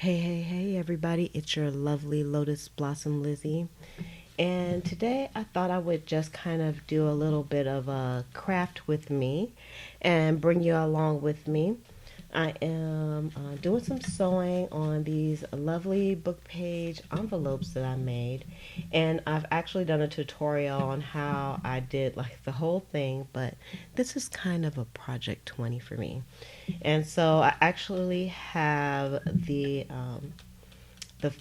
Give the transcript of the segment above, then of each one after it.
Hey, everybody, it's your lovely Lotus Blossom Lizzie. And today I thought I would just kind of do a little bit of a craft with me and bring you along with me. I am doing some sewing on these lovely book page envelopes that I made. And I've actually done a tutorial on how I did like the whole thing, but this is kind of a project 20 for me. And so I actually have the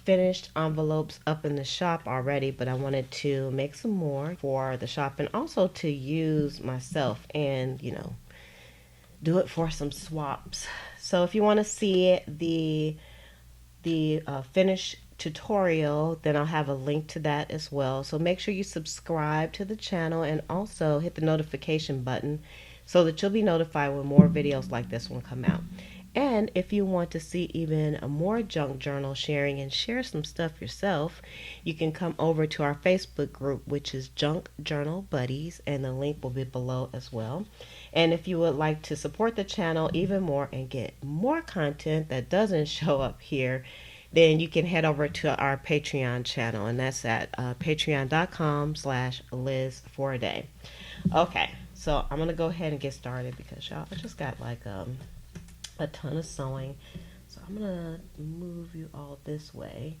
finished envelopes up in the shop already, but I wanted to make some more for the shop and also to use myself and, do it for some swaps. So if you want to see the finished tutorial, then I'll have a link to that as well. So make sure you subscribe to the channel and also hit the notification button so that you'll be notified when more videos like this one come out. And if you want to see even more junk journal sharing and share some stuff yourself, you can come over to our Facebook group, which is Junk Journal Buddies, and the link will be below as well. And if you would like to support the channel even more and get more content that doesn't show up here, then you can head over to our Patreon channel, and that's at patreon.com/Liz4a-day. Okay, so I'm going to go ahead and get started because y'all, I just got like a ton of sewing. So I'm going to move you all this way.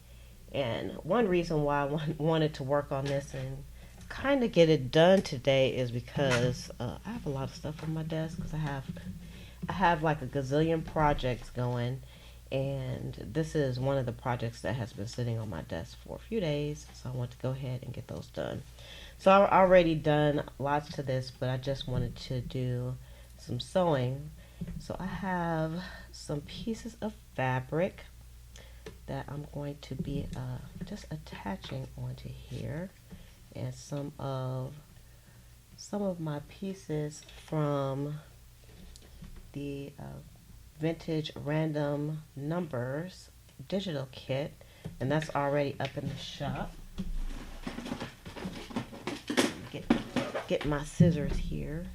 And one reason why I wanted to work on this and kind of get it done today is because I have a lot of stuff on my desk because I have like a gazillion projects going, and this is one of the projects that has been sitting on my desk for a few days, so I want to go ahead and get those done. So I've already done lots to this, but I just wanted to do some sewing. So I have some pieces of fabric that I'm going to be just attaching onto here, and some of my pieces from the vintage random numbers digital kit, and that's already up in the shop. Get my scissors here.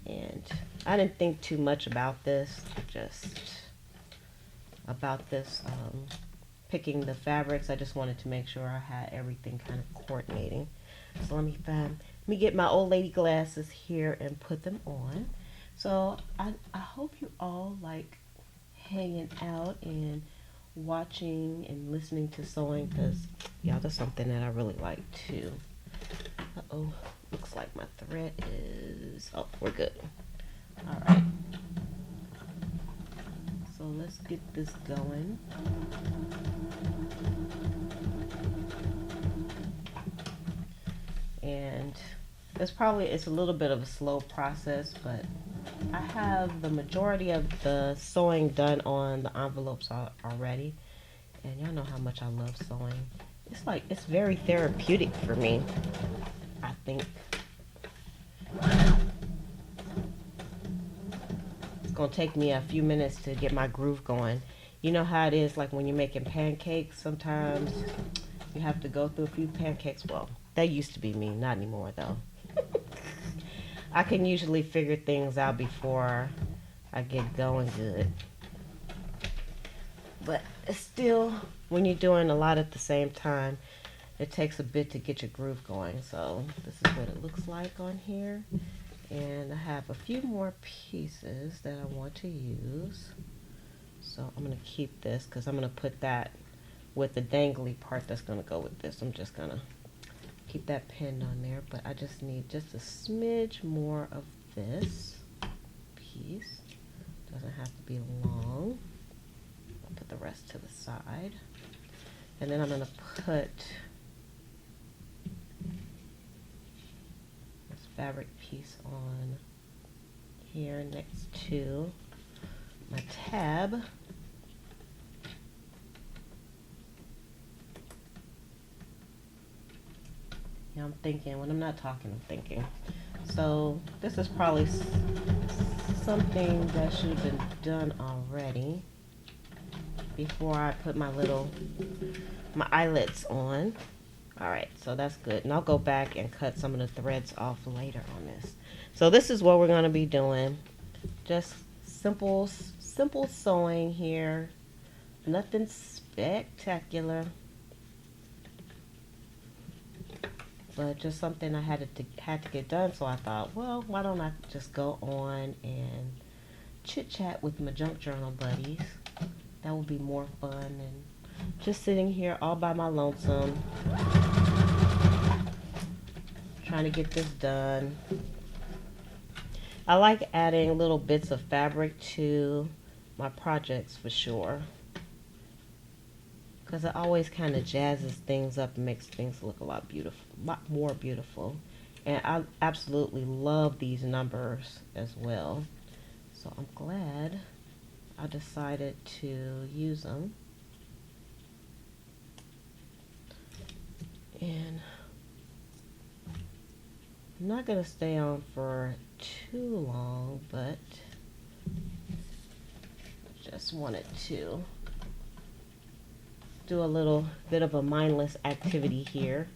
And I didn't think too much about this, picking the fabrics. I just wanted to make sure I had everything kind of coordinating. So let me get my old lady glasses here and put them on. So I hope you all like hanging out and watching and listening to sewing, because y'all, that's something that I really like too. Uh-oh, looks like my thread is, oh, we're good. All right. So let's get this going. And it's a little bit of a slow process, but I have the majority of the sewing done on the envelopes already. And y'all know how much I love sewing. It's very therapeutic for me, I think. It's gonna take me a few minutes to get my groove going. You know how it is, like when you're making pancakes, sometimes you have to go through a few pancakes. Well, that used to be me, not anymore though. I can usually figure things out before I get going good. But it's still, when you're doing a lot at the same time, it takes a bit to get your groove going. So this is what it looks like on here. And I have a few more pieces that I want to use. So I'm going to keep this because I'm going to put that with the dangly part that's going to go with this. I'm just going to keep that pinned on there, but I just need just a smidge more of this piece. Doesn't have to be long. I'll put the rest to the side. And then I'm going to put this fabric piece on here next to my tab. Yeah, I'm thinking. When I'm not talking, I'm thinking. So this is probably something that should have been done already before I put my eyelets on. Alright, so that's good. And I'll go back and cut some of the threads off later on this. So this is what we're going to be doing. Just simple sewing here. Nothing spectacular, but just something I had to get done. So I thought, well, why don't I just go on and chit chat with my junk journal buddies? That would be more fun than just sitting here all by my lonesome, trying to get this done. I like adding little bits of fabric to my projects for sure, because it always kind of jazzes things up and makes things look a lot more beautiful. And I absolutely love these numbers as well. So I'm glad I decided to use them. And I'm not going to stay on for too long, but just wanted to do a little bit of a mindless activity here.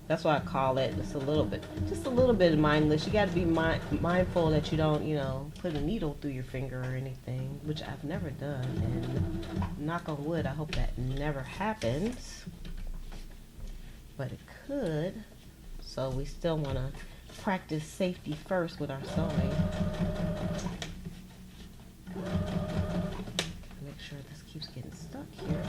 That's what I call it. It's just a little bit mindless. You got to be mindful that you don't, put a needle through your finger or anything, which I've never done. And knock on wood, I hope that never happens. But it could. So we still want to practice safety first with our sewing. Make sure this keeps getting stuck here.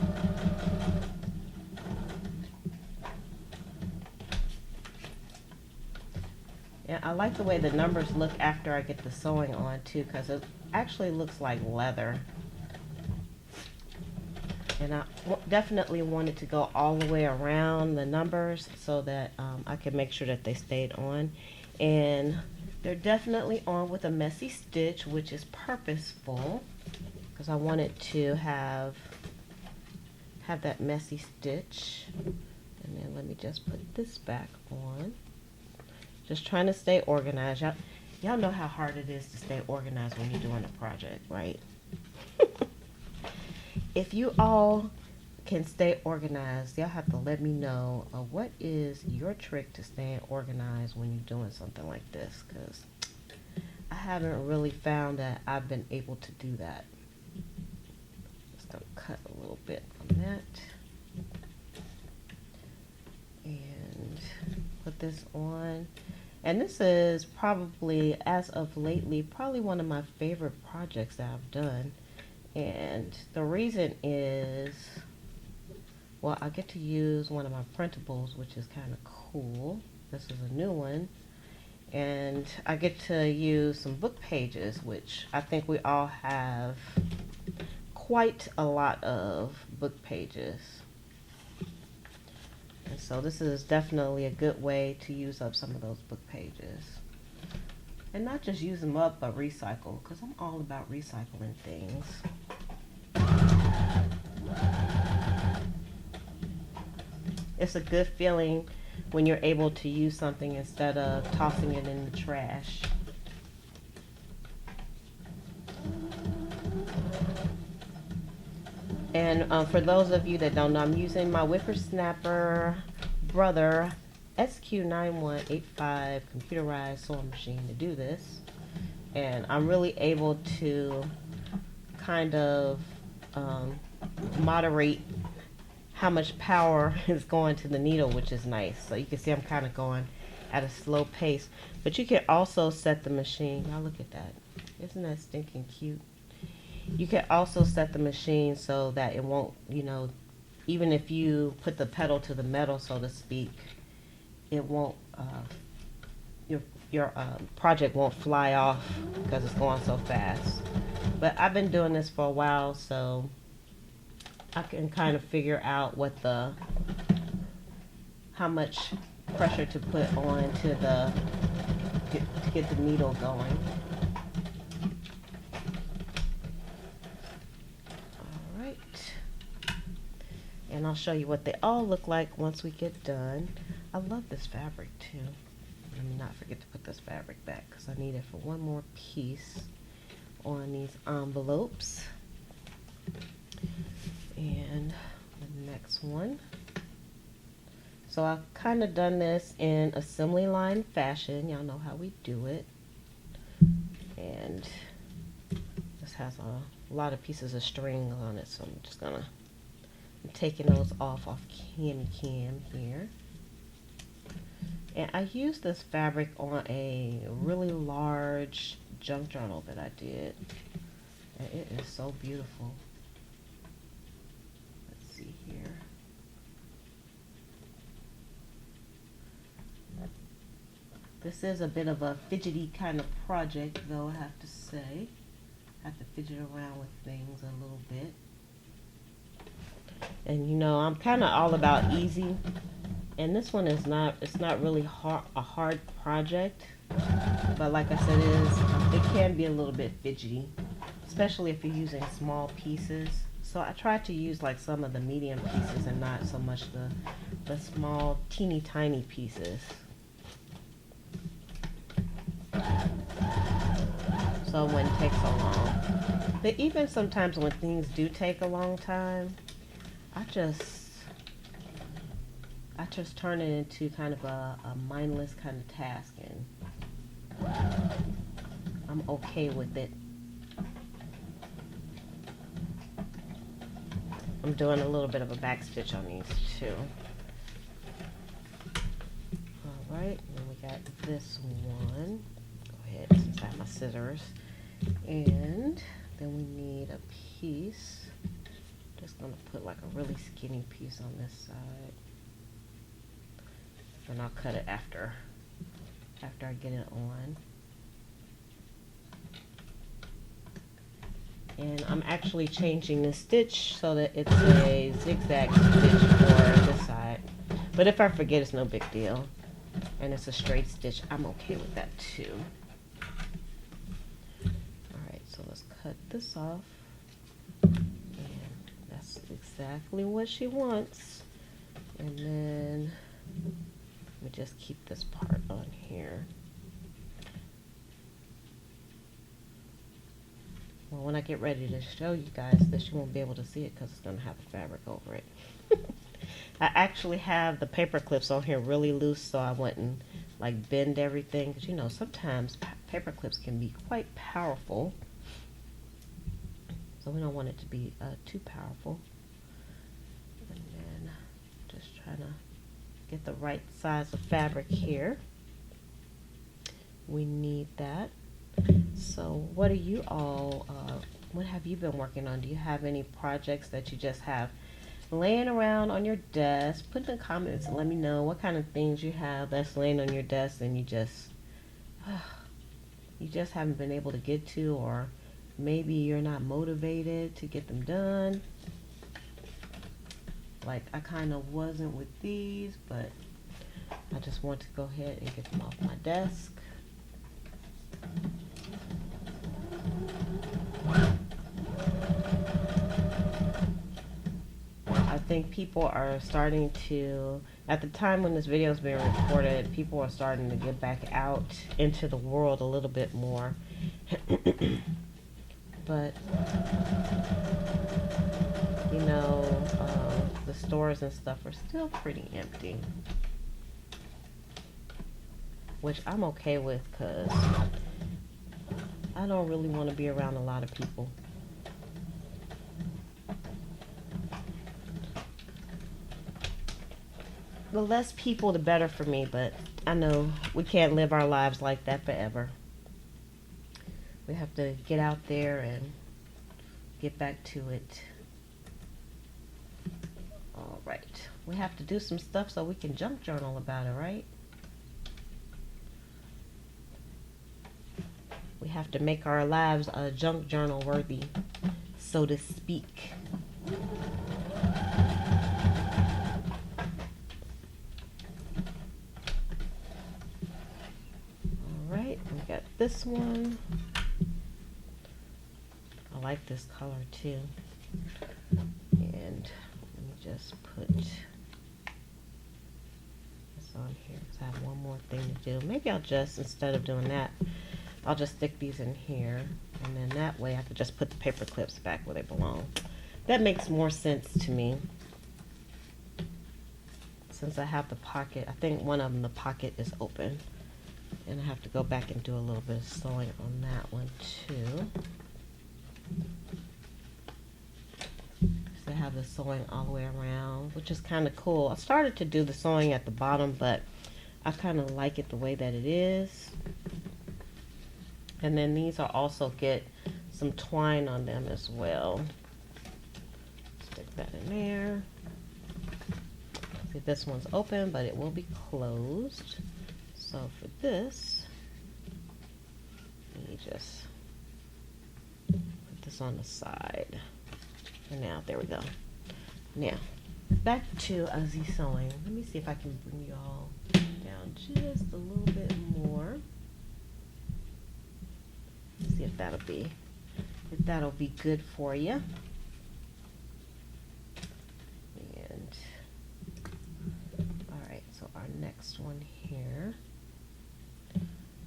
And I like the way the numbers look after I get the sewing on too, because it actually looks like leather. And I definitely wanted to go all the way around the numbers so that I could make sure that they stayed on. And they're definitely on with a messy stitch, which is purposeful, because I wanted to have that messy stitch. And then let me just put this back on. Just trying to stay organized. Y'all know how hard it is to stay organized when you're doing a project, right? If you all can stay organized, y'all have to let me know what is your trick to staying organized when you're doing something like this, because I haven't really found that I've been able to do that. Just gonna cut a little bit on that and put this on. And this is probably, as of lately, probably one of my favorite projects that I've done. And the reason is, well, I get to use one of my printables, which is kind of cool. This is a new one. And I get to use some book pages, which I think we all have quite a lot of book pages. And so this is definitely a good way to use up some of those book pages. And not just use them up, but recycle, because I'm all about recycling things. It's a good feeling when you're able to use something instead of tossing it in the trash. And for those of you that don't know, I'm using my Whippersnapper Brother SQ9185 computerized sewing machine to do this. And I'm really able to kind of moderate how much power is going to the needle, which is nice. So you can see I'm kind of going at a slow pace. But you can also set the machine. Now look at that. Isn't that stinking cute? You can also set the machine so that it won't, even if you put the pedal to the metal, so to speak, it won't, your project won't fly off because it's going so fast. But I've been doing this for a while, so I can kind of figure out how much pressure to put on to get the needle going. And I'll show you what they all look like once we get done. I love this fabric too. Let me not forget to put this fabric back because I need it for one more piece on these envelopes. And the next one. So I've kind of done this in assembly line fashion. Y'all know how we do it. And has a lot of pieces of string on it, so I'm taking those off Cami Cam here. And I used this fabric on a really large junk journal that I did, and it is so beautiful. Let's see here. This is a bit of a fidgety kind of project, though, I have to say. I have to fidget around with things a little bit. And you know, I'm kind of all about easy. And this one is not, it's not really a hard project. But like I said, it can be a little bit fidgety, especially if you're using small pieces. So I try to use like some of the medium pieces and not so much the small, teeny tiny pieces. So it wouldn't take so long. But even sometimes when things do take a long time, I just turn it into kind of a mindless kind of task, and I'm okay with it. I'm doing a little bit of a back stitch on these too. Alright, and then we got this one. Go ahead, since I have my scissors. And then we need a piece. Just gonna put like a really skinny piece on this side. And I'll cut it after I get it on. And I'm actually changing the stitch so that it's a zigzag stitch for this side. But if I forget, it's no big deal. And it's a straight stitch, I'm okay with that too. Alright, so let's cut this off. And that's exactly what she wants. And then let me just keep this part on here. Well, when I get ready to show you guys this, you won't be able to see it because it's going to have the fabric over it. I actually have the paper clips on here really loose so I wouldn't like bend everything. Because you know, sometimes paper clips can be quite powerful. So we don't want it to be too powerful. And then just trying to get the right size of fabric here. We need that. So what are you all, what have you been working on? Do you have any projects that you just have laying around on your desk? Put in the comments and let me know what kind of things you have that's laying on your desk and you just haven't been able to get to, or maybe you're not motivated to get them done. Like I kind of wasn't with these, but I just want to go ahead and get them off my desk. I think people are starting to, at the time when this video is being recorded, people are starting to get back out into the world a little bit more. But, you know, the stores and stuff are still pretty empty. Which I'm okay with because I don't really want to be around a lot of people. The less people, the better for me, but I know we can't live our lives like that forever. We have to get out there and get back to it. All right. We have to do some stuff so we can junk journal about it, right? We have to make our lives junk journal worthy, so to speak. Alright, we got this one. I like this color too. And let me just put this on here because I have one more thing to do. Maybe I'll just, instead of doing that, I'll just stick these in here, and then that way I could just put the paper clips back where they belong. That makes more sense to me. Since I have the pocket, I think one of them, the pocket is open. And I have to go back and do a little bit of sewing on that one too. So I have the sewing all the way around, which is kind of cool. I started to do the sewing at the bottom, but I kind of like it the way that it is. And then these are also get some twine on them as well. Stick that in there. See, this one's open, but it will be closed. So for this, let me just put this on the side. And now, there we go. Now, back to Z sewing. Let me see if I can bring you all down just a little bit more. See if that'll be good for you. And all right, so our next one here. I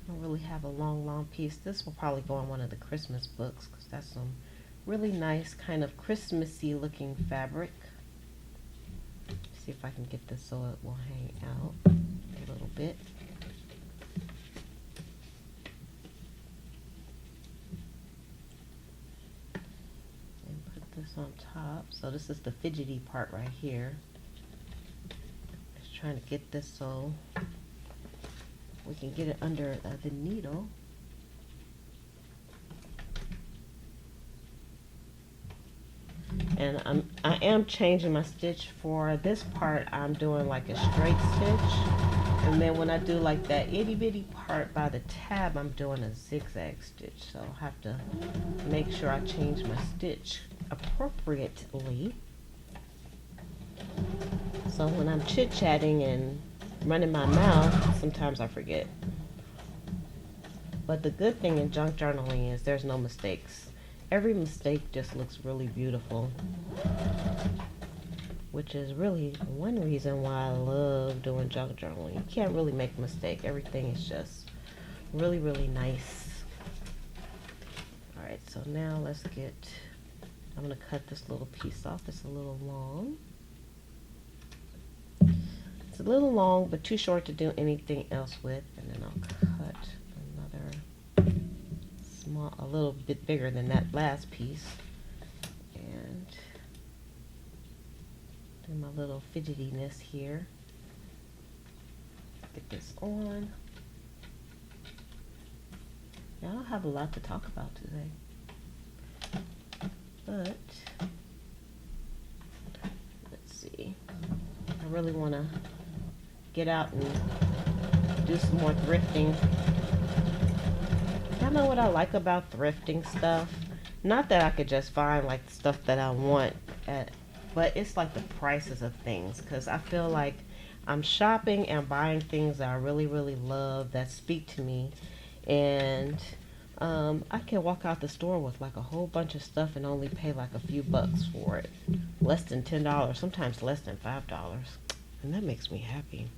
don't really have a long piece. This will probably go on one of the Christmas books because that's some really nice kind of Christmassy looking fabric. See if I can get this so it will hang out a little bit. And put this on top. So this is the fidgety part right here. Just trying to get this so we can get it under the needle. And I am changing my stitch. For this part, I'm doing like a straight stitch, and then when I do like that itty bitty part by the tab, I'm doing a zigzag stitch. So I'll have to make sure I change my stitch appropriately. So when I'm chit-chatting and running my mouth, sometimes I forget. But the good thing in junk journaling is there's no mistakes. Every mistake just looks really beautiful, which is really one reason why I love doing junk journaling. You can't really make a mistake. Everything is just really, really nice. All right, so now let's get, I'm gonna cut this little piece off. It's a little long. It's a little long, but too short to do anything else with. And then I'll cut another small, a little bit bigger than that last piece, and do my little fidgetiness here. Get this on. Now, I don't have a lot to talk about today, but let's see. I really want to get out and do some more thrifting. Y'all know what I like about thrifting stuff? Not that I could just find like stuff that I want, but it's like the prices of things, because I feel like I'm shopping and buying things that I really, really love, that speak to me, and I can walk out the store with like a whole bunch of stuff and only pay like a few bucks for it. Less than $10, sometimes less than $5, and that makes me happy.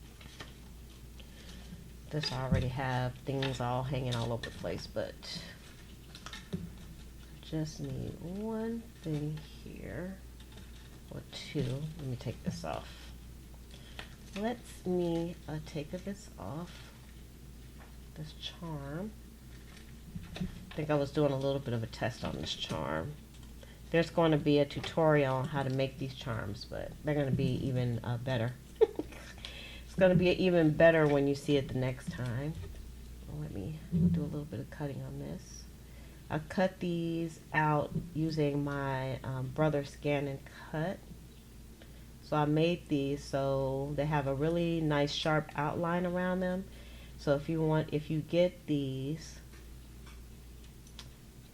This I already have things all hanging all over the place, but just need one thing here, or two. Let me take this off. Let me take this off, this charm. I think I was doing a little bit of a test on this charm. There's going to be a tutorial on how to make these charms, but they're going to be even better. It's going to be even better when you see it the next time. Let me do a little bit of cutting on this. I cut these out using my brother Scan and Cut. So I made these so they have a really nice sharp outline around them. So if you get these,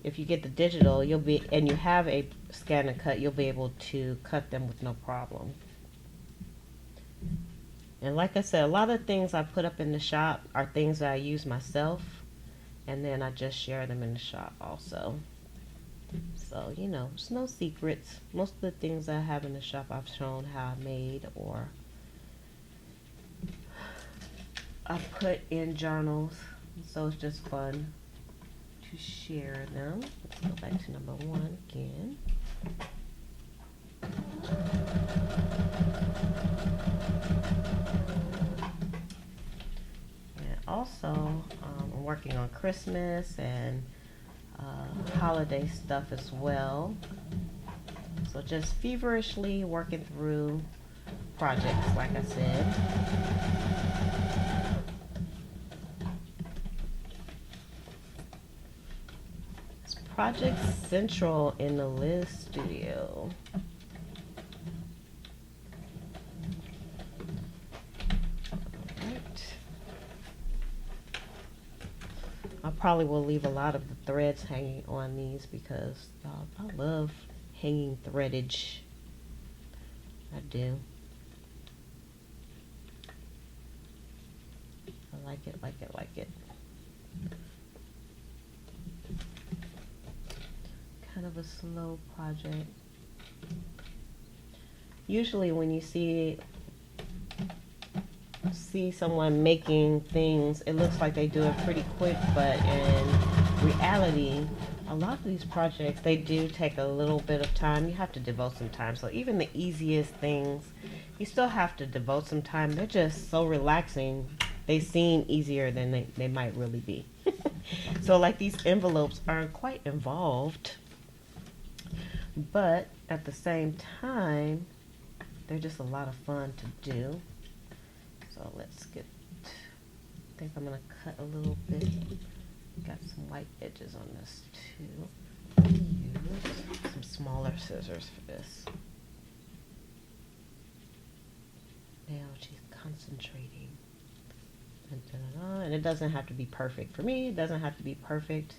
if you get the digital, and you have a Scan and Cut, you'll be able to cut them with no problem. And like I said, a lot of things I put up in the shop are things that I use myself, and then I just share them in the shop also. So, you know, it's no secrets. Most of the things I have in the shop I've shown how I made, or I put in journals. So it's just fun to share them. Let's go back to number 1 again. And also, I'm working on Christmas and holiday stuff as well. So just feverishly working through projects, like I said. It's Project Central in the Liz Studio. Alright. I probably will leave a lot of the threads hanging on these because I love hanging threadage. I do. I like it, like it, like it. Kind of a slow project. Usually when you see someone making things, it looks like they do it pretty quick, but in reality, a lot of these projects, they do take a little bit of time. You have to devote some time. So even the easiest things, you still have to devote some time. They're just so relaxing. They seem easier than they might really be. So like these envelopes aren't quite involved, but at the same time, they're just a lot of fun to do. So let's get, I think I'm gonna cut a little bit. Got some white edges on this too. Use some smaller scissors for this. Now she's concentrating. And it doesn't have to be perfect. For me, it doesn't have to be perfect.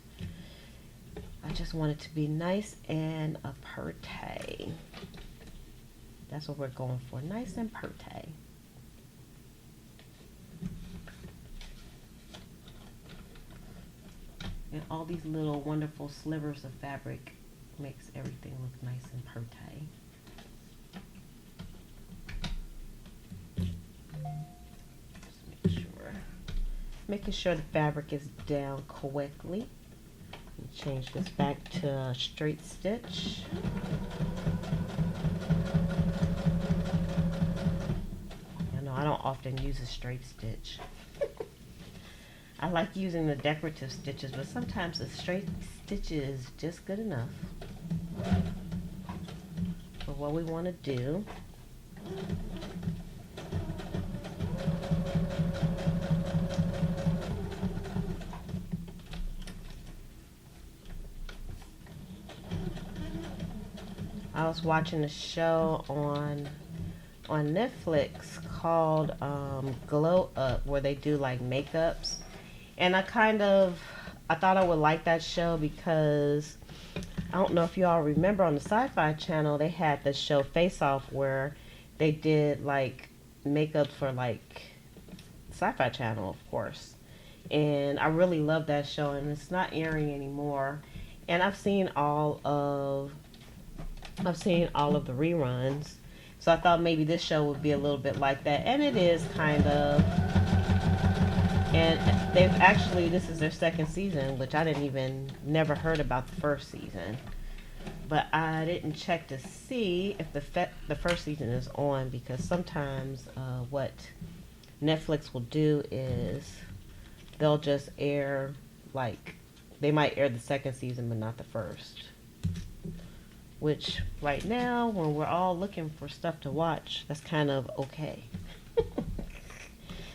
I just want it to be nice and aperte. That's what we're going for, nice and aperte. And all these little wonderful slivers of fabric makes everything look nice and aperte. Making sure the fabric is down correctly. Change this back to a straight stitch. I know I don't often use a straight stitch. I like using the decorative stitches, but sometimes a straight stitch is just good enough for what we want to do. I was watching a show on Netflix called Glow Up, where they do like makeups, and I thought I would like that show because I don't know if you all remember on the Sci-Fi Channel they had the show Face Off where they did like makeup for like Sci-Fi Channel, of course, and I really love that show, and it's not airing anymore, and I've seen all of the reruns, so I thought maybe this show would be a little bit like that, and it is kind of. And this is their second season, which I never heard about the first season, but I didn't check to see if the first season is on, because sometimes what Netflix will do is they'll just air, like, they might air the second season but not the first. Which right now, when we're all looking for stuff to watch, that's kind of okay.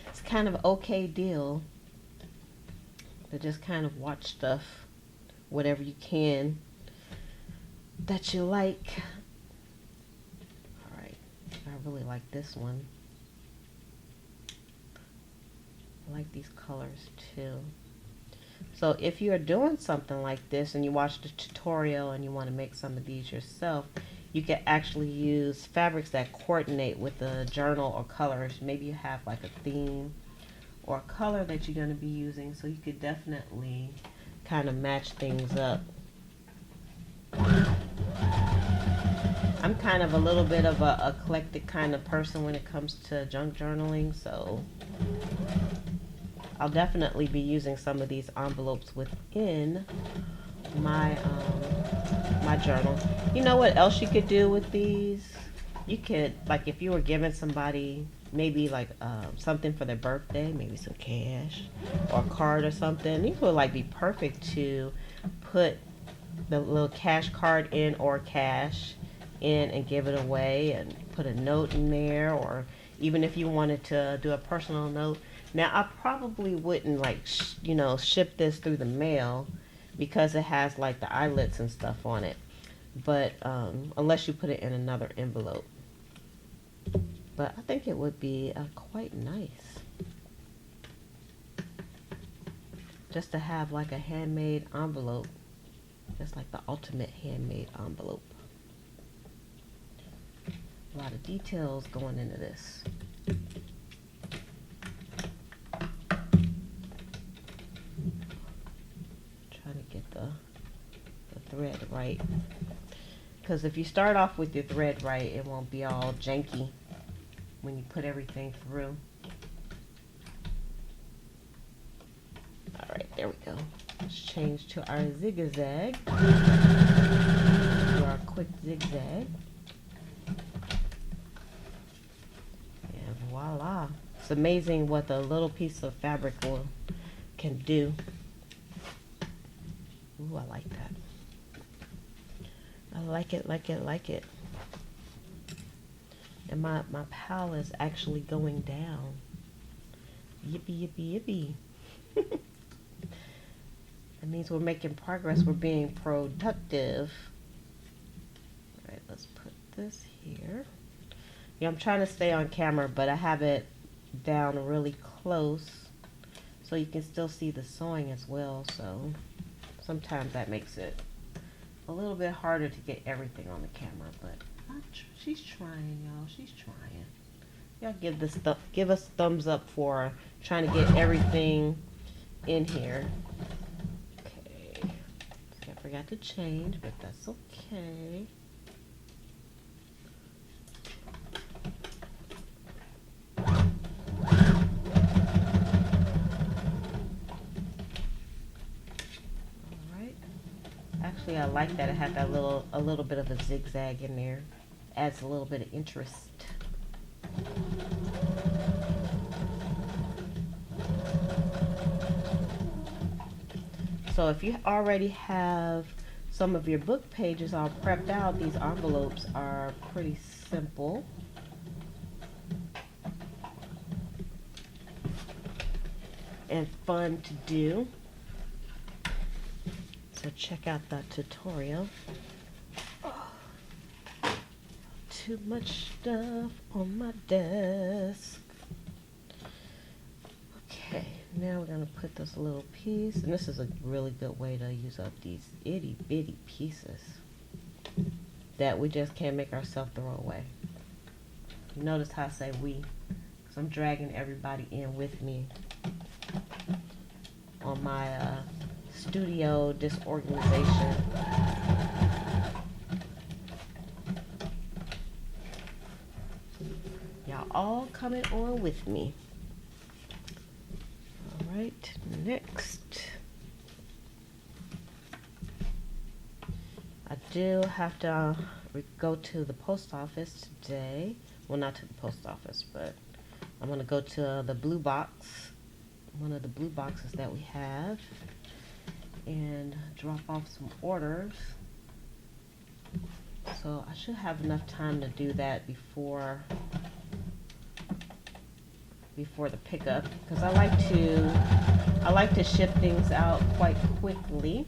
It's kind of okay deal to just kind of watch stuff, whatever you can, that you like. Alright, I really like this one. I like these colors too. So if you're doing something like this and you watch the tutorial and you want to make some of these yourself, you can actually use fabrics that coordinate with the journal or colors. Maybe you have like a theme or a color that you're going to be using, so you could definitely kind of match things up. I'm kind of a little bit of a eclectic kind of person when it comes to junk journaling, so I'll definitely be using some of these envelopes within my my journal. You know what else you could do with these? You could, like, if you were giving somebody maybe like something for their birthday, maybe some cash or a card or something, these would like be perfect to put the little cash card in or cash in and give it away and put a note in there, or even if you wanted to do a personal note. Now I probably wouldn't like ship this through the mail because it has like the eyelets and stuff on it, but unless you put it in another envelope. But I think it would be quite nice just to have like a handmade envelope. Just like the ultimate handmade envelope. A lot of details going into this. Trying to get the thread right. Because if you start off with your thread right, it won't be all janky when you put everything through. Alright, there we go. Let's change to our zigzag. Do our quick zigzag. And voila. It's amazing what the little piece of fabric can do. Ooh, I like that. I like it, like it, like it. And my pal is actually going down. Yippee, yippee, yippee. That means we're making progress. We're being productive. All right, let's put this here. Yeah, I'm trying to stay on camera, but I have it down really close so you can still see the sewing as well. So sometimes that makes it a little bit harder to get everything on the camera, but she's trying, y'all. She's trying. Y'all give us thumbs up for trying to get everything in here. I forgot to change, but that's okay. Alright. Actually, I like that it had that a little bit of a zigzag in there. Adds a little bit of interest. So if you already have some of your book pages all prepped out, these envelopes are pretty simple. And fun to do. So check out that tutorial. Oh, too much stuff on my desk. Okay. Now we're going to put this little piece, and this is a really good way to use up these itty bitty pieces that we just can't make ourselves throw away. Notice how I say we, because I'm dragging everybody in with me on my studio disorganization. Y'all all coming on with me. Right, next, I do have to go to the post office today. Well, not to the post office, but I'm going to go to the blue box, one of the blue boxes that we have, and drop off some orders. So I should have enough time to do that before the pickup, because I like to ship things out quite quickly,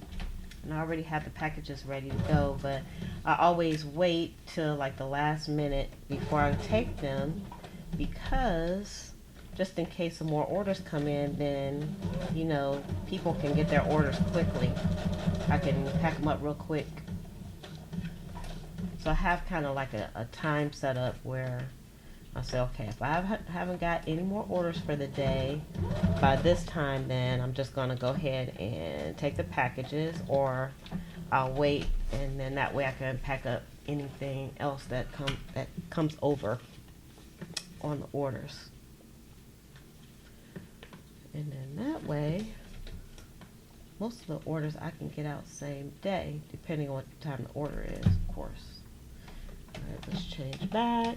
and I already have the packages ready to go, but I always wait till like the last minute before I take them, because just in case some more orders come in, then people can get their orders quickly. I can pack them up real quick. So I have kind of like a time set up where I say, okay, if I haven't got any more orders for the day by this time, then I'm just going to go ahead and take the packages, or I'll wait, and then that way I can pack up anything else that comes over on the orders. And then that way, most of the orders I can get out same day, depending on what time the order is, of course. All right, let's change back.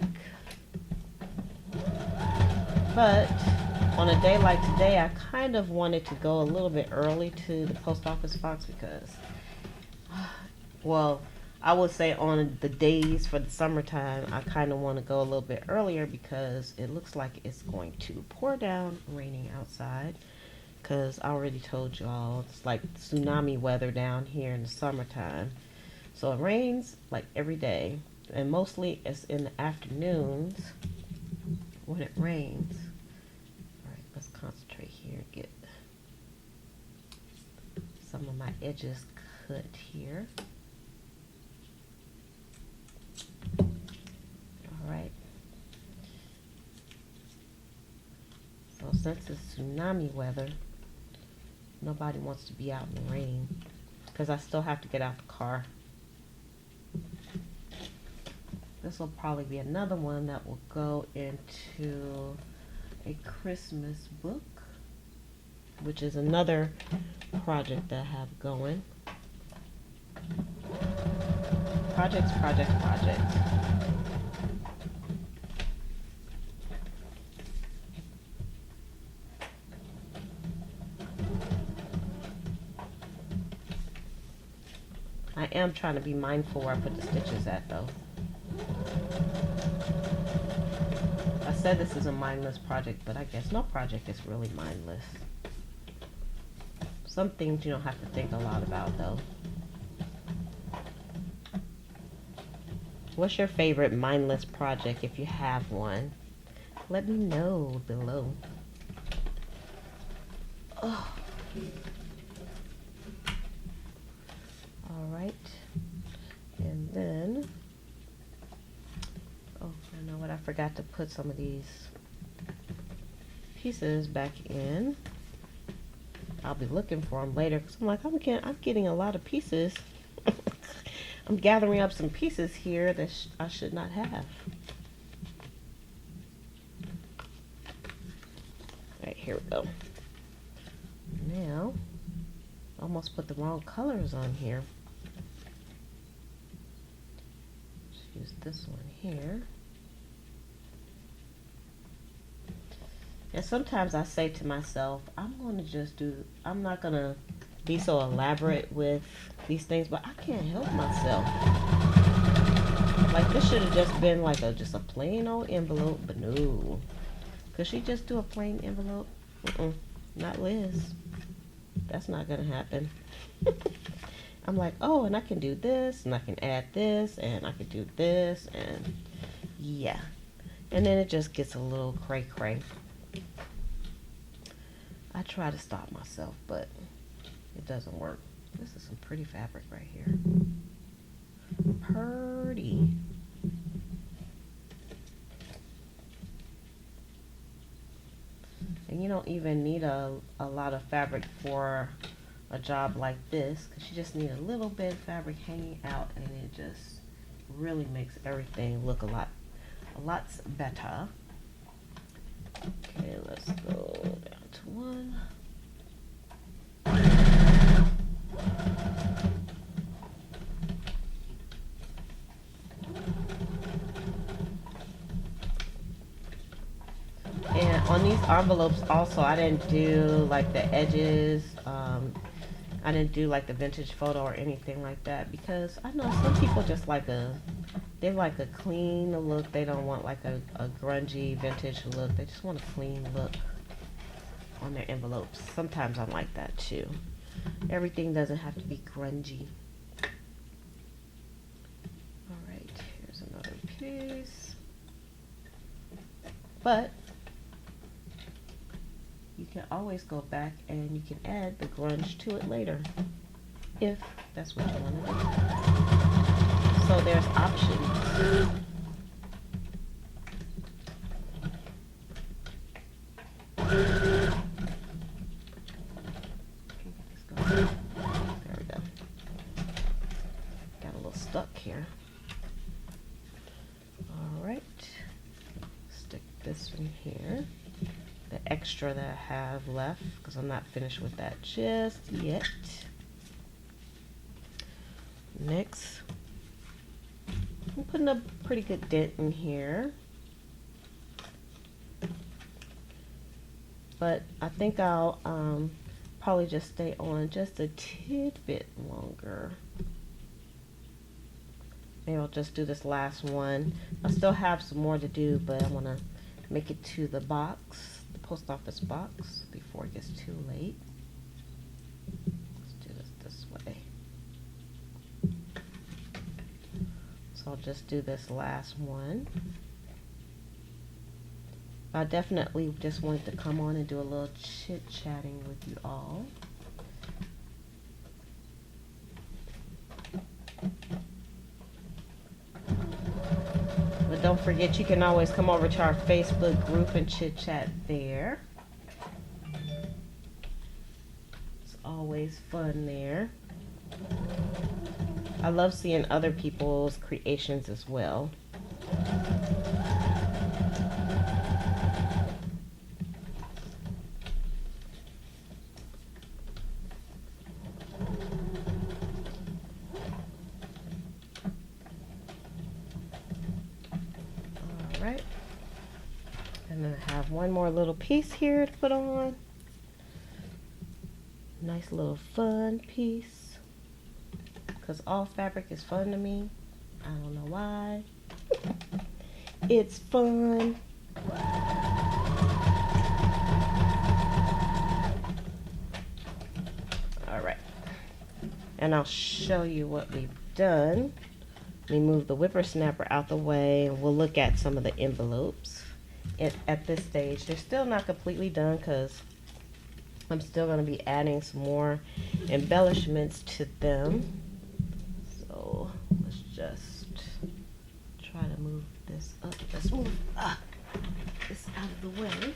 But on a day like today, I kind of wanted to go a little bit early to the post office box, because Well, I would say on the days for the summertime, I kind of want to go a little bit earlier because it looks like it's going to pour down, raining outside. Because I already told y'all it's like tsunami weather down here in the summertime. So it rains like every day, and mostly it's in the afternoons when it rains. All right, let's concentrate here. Get some of my edges cut here. All right. So since it's tsunami weather, nobody wants to be out in the rain because I still have to get out the car. This will probably be another one that will go into a Christmas book, which is another project that I have going. Projects. I am trying to be mindful where I put the stitches at though. I said this is a mindless project, but I guess no project is really mindless. Some things you don't have to think a lot about though. What's your favorite mindless project if you have one? Let me know below. Oh. Alright. And then, oh, I know what, I forgot to put some of these pieces back in. I'll be looking for them later because I'm like, I'm getting a lot of pieces. I'm gathering up some pieces here that I should not have. Alright, here we go. Now, almost put the wrong colors on here. Just use this one here. And sometimes I say to myself, I'm not going to be so elaborate with these things, but I can't help myself. Like this should have just been like just a plain old envelope, but no. Could she just do a plain envelope? Not Liz. That's not gonna happen. I'm like, oh, and I can do this, and I can add this, and I can do this, and yeah. And then it just gets a little cray-cray. I try to stop myself, but it doesn't work. This is some pretty fabric right here. Pretty. And you don't even need a lot of fabric for a job like this, because you just need a little bit of fabric hanging out, and it just really makes everything look a lot better. Okay, let's go down to one. And on these envelopes also, I didn't do like the edges. I didn't do like the vintage photo or anything like that because I know some people just they like a clean look. They don't want like a grungy vintage look. They just want a clean look on their envelopes. Sometimes I'm like that too. Everything doesn't have to be grungy. Alright, here's another piece. But you can always go back and you can add the grunge to it later, if that's what you want to do. So there's options. There we go. Got a little stuck here. Alright. Stick this one here. The extra that I have left, because I'm not finished with that just yet. Next, I'm putting a pretty good dent in here, but I think I'll probably just stay on just a tidbit longer. Maybe I'll just do this last one. I still have some more to do, but I want to make it to the box, the post office box, before it gets too late. Let's do this way. So I'll just do this last one. I definitely just wanted to come on and do a little chit-chatting with you all. But don't forget, you can always come over to our Facebook group and chit-chat there. It's always fun there. I love seeing other people's creations as well. Alright. And then I have one more little piece here to put on. Nice little fun piece. Because all fabric is fun to me. I don't know why. It's fun. Alright. And I'll show you what we've done. Let me move the whippersnapper out the way, and we'll look at some of the envelopes. At this stage, they're still not completely done because I'm still going to be adding some more embellishments to them. So let's just try to move this up. Let's move this out of the way.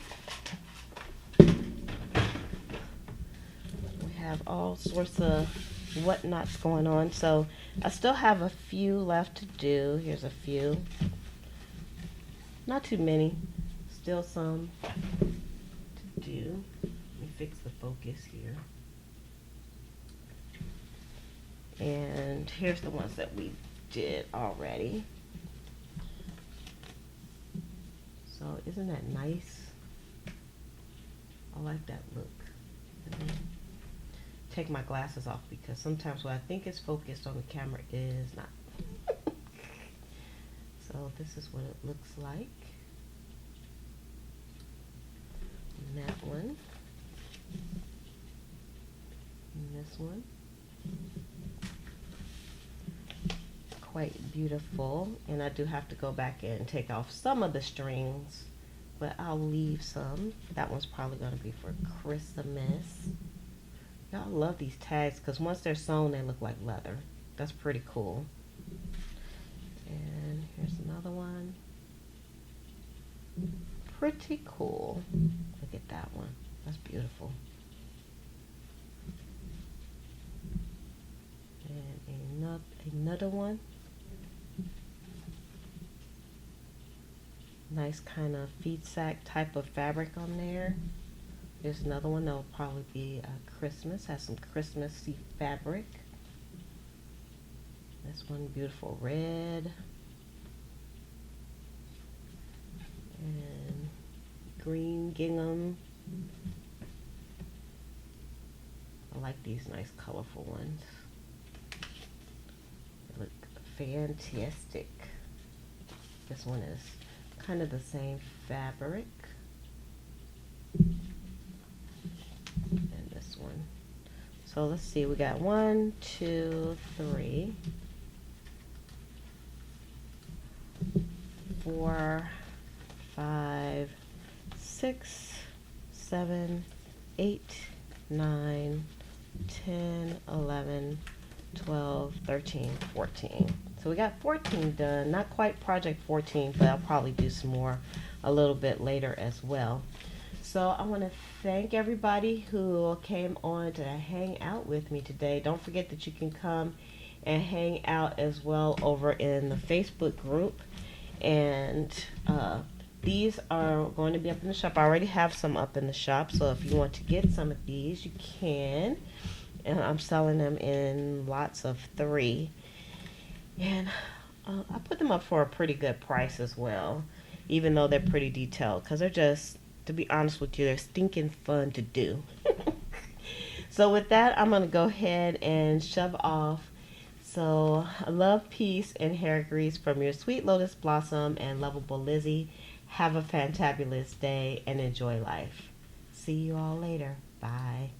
We have all sorts of whatnots going on. So I still have a few left to do. Here's a few. Not too many. Still some to do. Let me fix the focus here. And here's the ones that we did already. So isn't that nice? I like that look. Let me take my glasses off because sometimes what I think is focused on the camera is not. So this is what it looks like. And that one. And this one. Quite beautiful, and I do have to go back and take off some of the strings, but I'll leave some. That one's probably going to be for Christmas. Y'all love these tags because once they're sewn they look like leather. That's pretty cool. And here's another one. Pretty cool. Look at that one. That's beautiful. And another one. Nice kind of feed sack type of fabric on there. There's another one that will probably be Christmas. Has some Christmassy fabric. This one, beautiful red. And green gingham. I like these nice colorful ones. They look fantastic. This one is kind of the same fabric. And this one. So let's see, we got 1, 2, 3, 4, 5, 6, 7, 8, 9, 10, 11, 12, 13, 14. So we got 14 done. Not quite project 14, but I'll probably do some more a little bit later as well. So I want to thank everybody who came on to hang out with me today. Don't forget that you can come and hang out as well over in the Facebook group. And these are going to be up in the shop. I already have some up in the shop, so if you want to get some of these, you can. And I'm selling them in lots of 3. And I put them up for a pretty good price as well, even though they're pretty detailed, because they're just, to be honest with you, they're stinking fun to do. So with that, I'm going to go ahead and shove off. So, love, peace, and hair grease from your sweet lotus blossom and lovable Lizzie. Have a fantabulous day and enjoy life. See you all later. Bye.